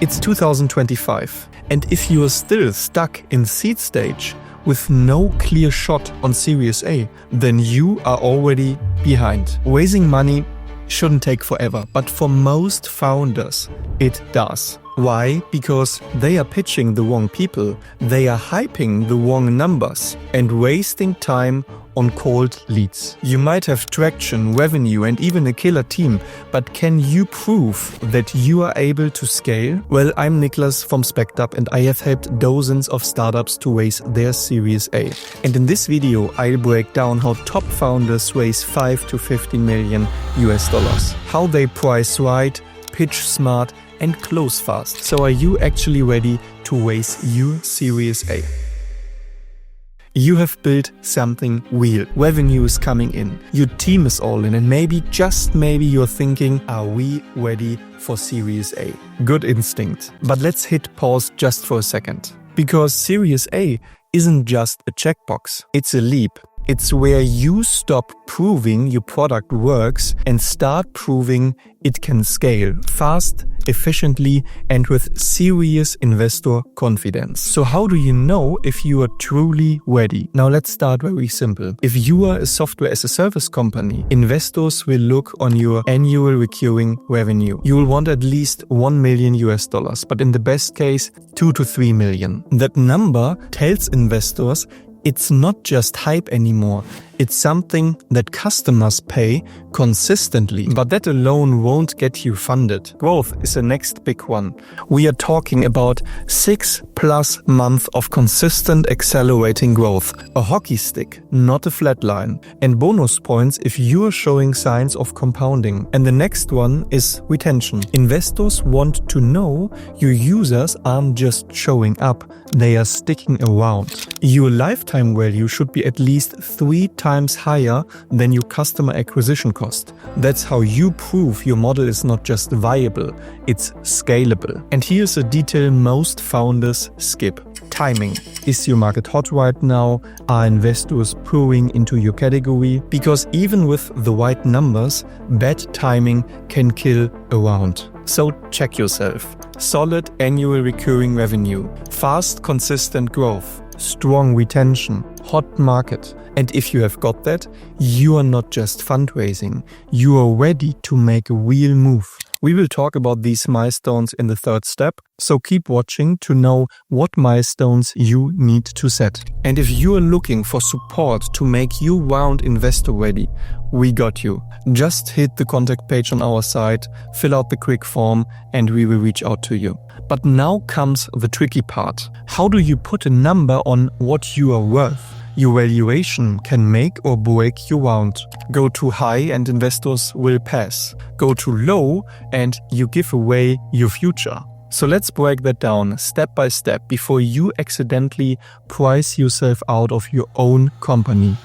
It's 2025, and if you are still stuck in seed stage with no clear shot on Series A, then you are already behind. Raising money shouldn't take forever, but for most founders, it does. Why? Because they are pitching the wrong people, they are hyping the wrong numbers, and wasting time on cold leads. You might have traction, revenue, and even a killer team, but can you prove that you are able to scale? Well, I'm Niclas from Spectup, and I have helped dozens of startups to raise their Series A. And in this video, I'll break down how top founders raise 5 to 50 million US dollars. How they price right, pitch smart, and close fast. So are you actually ready to raise your Series A? You have built something real. Revenue is coming in. Your team is all in, and maybe, just maybe, you're thinking, are we ready for Series A? Good instinct. But let's hit pause just for a second. Because Series A isn't just a checkbox. It's a leap. It's where you stop proving your product works and start proving it can scale fast, efficiently, and with serious investor confidence. So how do you know if you are truly ready? Now let's start very simple. If you are a software as a service company, investors will look on your annual recurring revenue. You will want at least 1 million US dollars, but in the best case, 2 to 3 million. That number tells investors it's not just hype anymore. It's something that customers pay consistently. But that alone won't get you funded. Growth is the next big one. We are talking about 6+ months of consistent accelerating growth. A hockey stick, not a flat line. And bonus points if you're showing signs of compounding. And the next one is retention. Investors want to know your users aren't just showing up, they are sticking around. Your lifetime value should be at least 3 times higher than your customer acquisition cost. That's how you prove your model is not just viable, it's scalable. And here's a detail most founders skip. Timing. Is your market hot right now? Are investors pouring into your category? Because even with the right numbers, bad timing can kill a round. So check yourself. Solid annual recurring revenue, fast consistent growth, strong retention, hot market. And if you have got that, you are not just fundraising, you are ready to make a real move. We will talk about these milestones in the third step, so keep watching to know what milestones you need to set. And if you are looking for support to make you round investor ready, we got you. Just hit the contact page on our site, fill out the quick form, and we will reach out to you. But now comes the tricky part. How do you put a number on what you are worth? Your valuation can make or break your round. Go too high and investors will pass. Go too low and you give away your future. So let's break that down step by step before you accidentally price yourself out of your own company.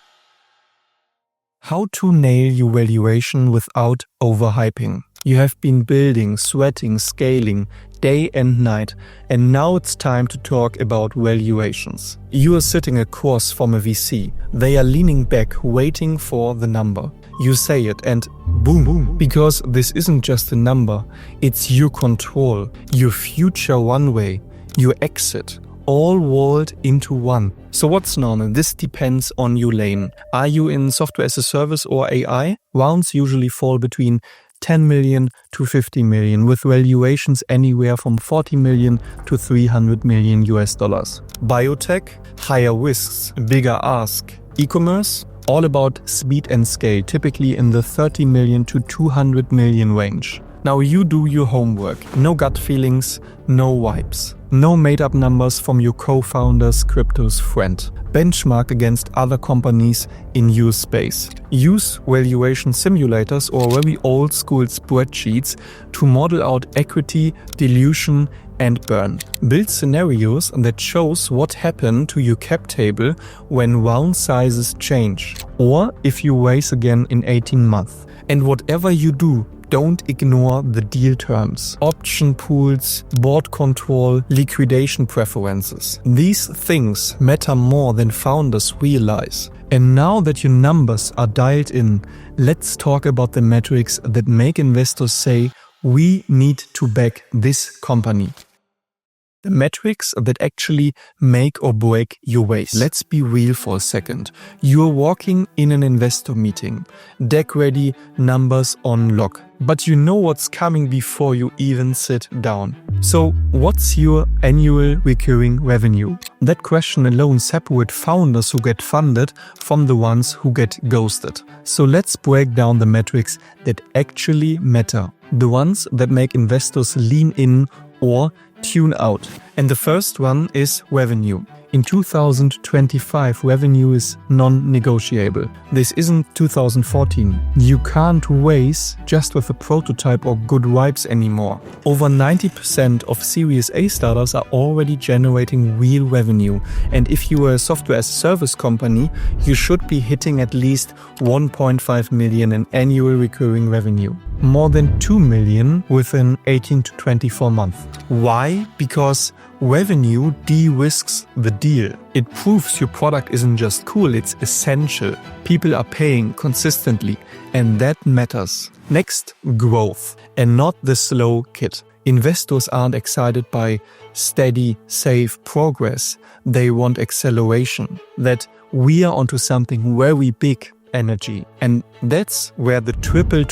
How to nail your valuation without overhyping. You have been building, sweating, scaling day and night, and now it's time to talk about valuations. You are sitting across from a VC. They are leaning back, waiting for the number. You say it and boom, because this isn't just a number, it's your control, your future runway, your exit, all rolled into one. So what's normal? This depends on your lane. Are you in software as a service or AI? Rounds usually fall between 10 million to 50 million, with valuations anywhere from 40 million to 300 million US dollars. Biotech, higher risks, bigger ask. E-commerce, all about speed and scale, typically in the 30 million to 200 million range. Now you do your homework. No gut feelings, no vibes. No made-up numbers from your co-founder's crypto's friend. Benchmark against other companies in your space. Use valuation simulators or very old-school spreadsheets to model out equity, dilution, and burn. Build scenarios that shows what happened to your cap table when round sizes change, or if you raise again in 18 months. And whatever you do, don't ignore the deal terms. Option pools, board control, liquidation preferences. These things matter more than founders realize. And now that your numbers are dialed in, let's talk about the metrics that make investors say, we need to back this company. The metrics that actually make or break your ways. Let's be real for a second. You're walking in an investor meeting, deck ready, numbers on lock. But you know what's coming before you even sit down. So what's your annual recurring revenue? That question alone separates founders who get funded from the ones who get ghosted. So let's break down the metrics that actually matter. The ones that make investors lean in or tune out. And the first one is revenue. In 2025, revenue is non-negotiable. This isn't 2014. You can't race just with a prototype or good vibes anymore. Over 90% of Series A startups are already generating real revenue. And if you are a software as a service company, you should be hitting at least 1.5 million in annual recurring revenue. More than 2 million within 18 to 24 months. Why? Because revenue de-risks the deal. It proves your product isn't just cool, it's essential. People are paying consistently, and that matters. Next, growth, and not the slow kid. Investors aren't excited by steady, safe progress. They want acceleration, that we are onto something very big. Energy. And that's where the triple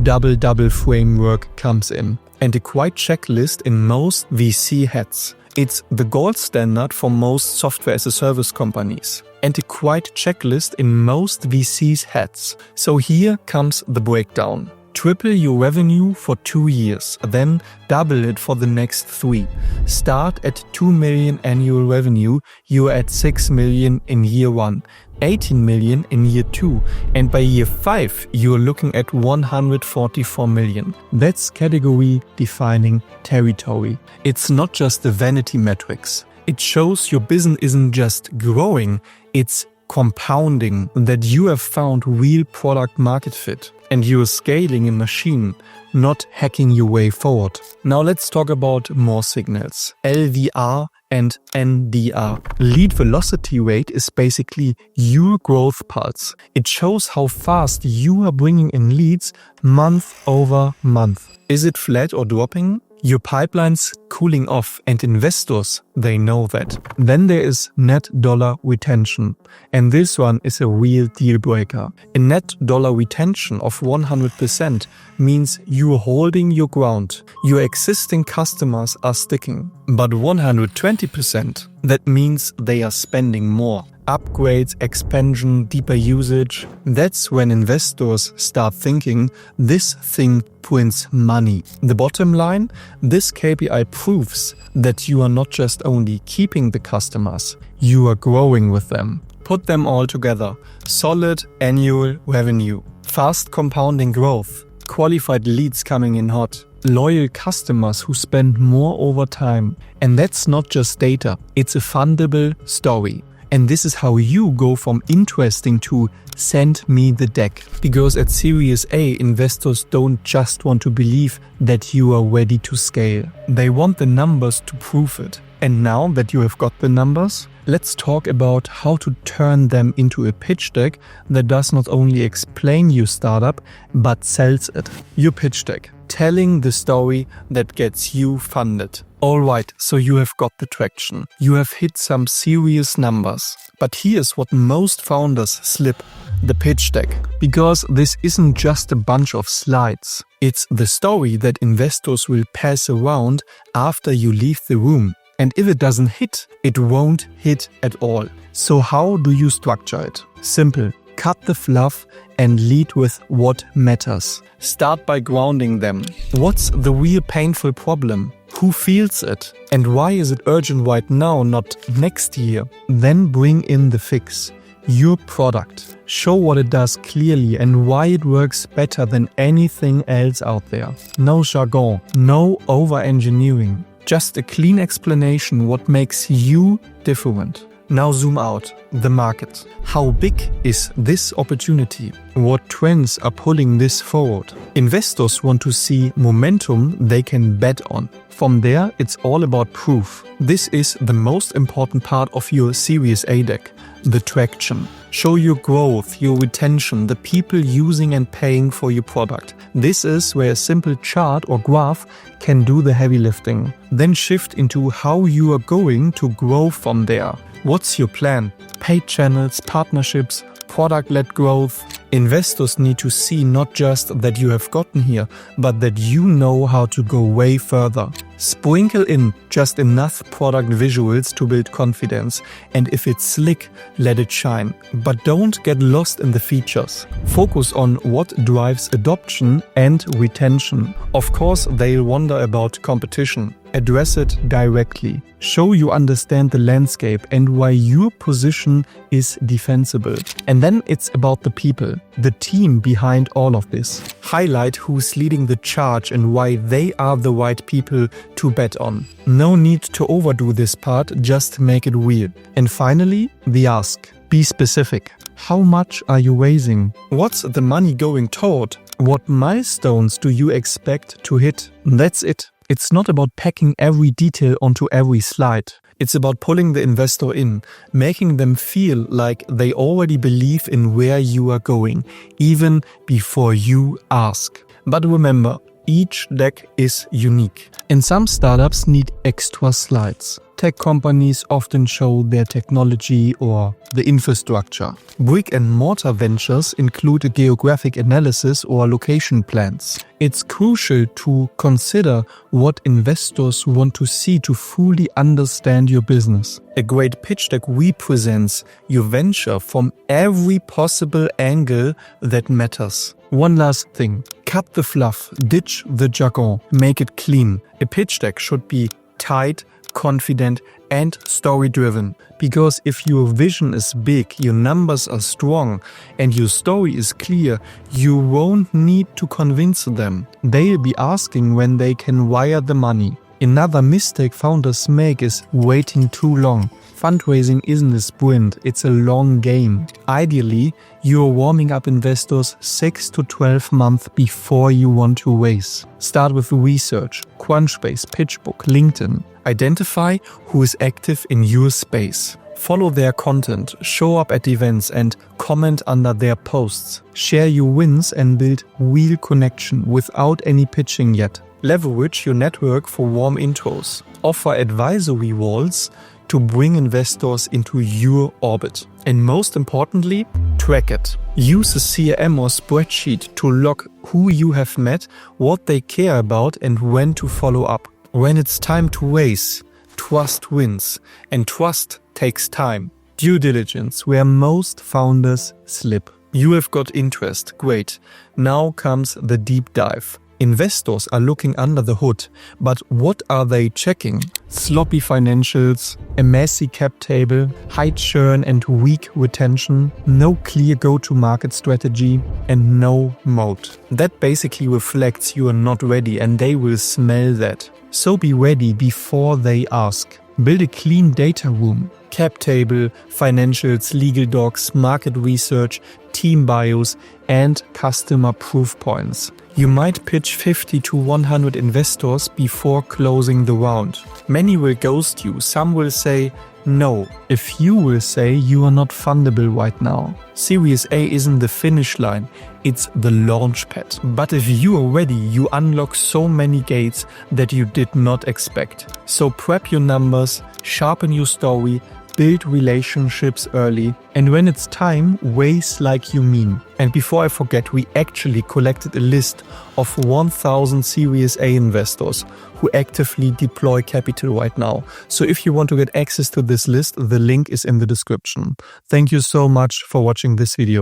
double framework comes in. And a quiet checklist in most VC heads. It's the gold standard for most software as a service companies. And a quiet checklist in most VCs heads. So here comes the breakdown. Triple your revenue for 2 years, then double it for the next 3. Start at 2 million annual revenue, you're at 6 million in year 1, 18 million in year 2, and by year 5, you're looking at 144 million. That's category defining territory. It's not just the vanity metrics. It shows your business isn't just growing, it's compounding, that you have found real product market fit. And you're scaling a machine, not hacking your way forward. Now let's talk about more signals. LVR and NDR. Lead velocity rate is basically your growth pulse. It shows how fast you are bringing in leads month over month. Is it flat or dropping? Your pipeline's cooling off, and investors, they know that. Then there is net dollar retention, and this one is a real deal breaker. A net dollar retention of 100% means you're holding your ground. Your existing customers are sticking. But 120%, that means they are spending more. Upgrades, expansion, deeper usage. That's when investors start thinking this thing prints money. The bottom line, this KPI proves that you are not just only keeping the customers, you are growing with them. Put them all together. Solid annual revenue, fast compounding growth, qualified leads coming in hot, loyal customers who spend more over time. And that's not just data, it's a fundable story. And this is how you go from interesting to send me the deck. Because at Series A, investors don't just want to believe that you are ready to scale. They want the numbers to prove it. And now that you have got the numbers, let's talk about how to turn them into a pitch deck that does not only explain your startup, but sells it. Your pitch deck, telling the story that gets you funded. Alright, so you have got the traction. You have hit some serious numbers. But here's what most founders slip: the pitch deck. Because this isn't just a bunch of slides. It's the story that investors will pass around after you leave the room. And if it doesn't hit, it won't hit at all. So how do you structure it? Simple. Cut the fluff and lead with what matters. Start by grounding them. What's the real painful problem? Who feels it? And why is it urgent right now, not next year? Then bring in the fix. Your product. Show what it does clearly and why it works better than anything else out there. No jargon, no over-engineering. Just a clean explanation what makes you different. Now zoom out. The market. How big is this opportunity? What trends are pulling this forward? Investors want to see momentum they can bet on. From there, it's all about proof. This is the most important part of your Series A deck, the traction. Show your growth, your retention, the people using and paying for your product. This is where a simple chart or graph can do the heavy lifting. Then shift into how you are going to grow from there. What's your plan? Paid channels, partnerships, product-led growth. Investors need to see not just that you have gotten here, but that you know how to go way further. Sprinkle in just enough product visuals to build confidence, and if it's slick, let it shine. But don't get lost in the features. Focus on what drives adoption and retention. Of course, they'll wonder about competition. Address it directly. Show you understand the landscape and why your position is defensible. And then it's about the people, the team behind all of this. Highlight who's leading the charge and why they are the right people to bet on. No need to overdo this part, just make it real. And finally, the ask. Be specific. How much are you raising? What's the money going toward? What milestones do you expect to hit? That's it. It's not about packing every detail onto every slide. It's about pulling the investor in, making them feel like they already believe in where you are going, even before you ask. But remember, each deck is unique. And some startups need extra slides. Tech companies often show their technology or the infrastructure. Brick and mortar ventures include a geographic analysis or location plans. It's crucial to consider what investors want to see to fully understand your business. A great pitch deck represents your venture from every possible angle that matters. One last thing, cut the fluff, ditch the jargon, make it clean. A pitch deck should be tight, confident and story-driven. Because if your vision is big, your numbers are strong and your story is clear, you won't need to convince them. They'll be asking when they can wire the money. Another mistake founders make is waiting too long. Fundraising isn't a sprint, it's a long game. Ideally, you're warming up investors 6 to 12 months before you want to raise. Start with research, Crunchbase, PitchBook, LinkedIn. Identify who is active in your space. Follow their content, show up at events and comment under their posts. Share your wins and build real connection without any pitching yet. Leverage your network for warm intros. Offer advisory walls to bring investors into your orbit. And most importantly, track it. Use a CRM or spreadsheet to log who you have met, what they care about and when to follow up. When it's time to raise, trust wins, and trust takes time. Due diligence, where most founders slip. You have got interest, great. Now comes the deep dive. Investors are looking under the hood, but what are they checking? Sloppy financials, a messy cap table, high churn and weak retention, no clear go-to-market strategy, and no moat. That basically reflects you are not ready and they will smell that. So be ready before they ask. Build a clean data room. Cap table, financials, legal docs, market research, team bios, and customer proof points. You might pitch 50 to 100 investors before closing the round. Many will ghost you, some will say no. A few will say you are not fundable right now. Series A isn't the finish line, it's the launch pad. But if you are ready, you unlock so many gates that you did not expect. So prep your numbers, sharpen your story, build relationships early, and when it's time, raise like you mean. And before I forget, we actually collected a list of 1,000 Series A investors who actively deploy capital right now. So if you want to get access to this list, the link is in the description. Thank you so much for watching this video.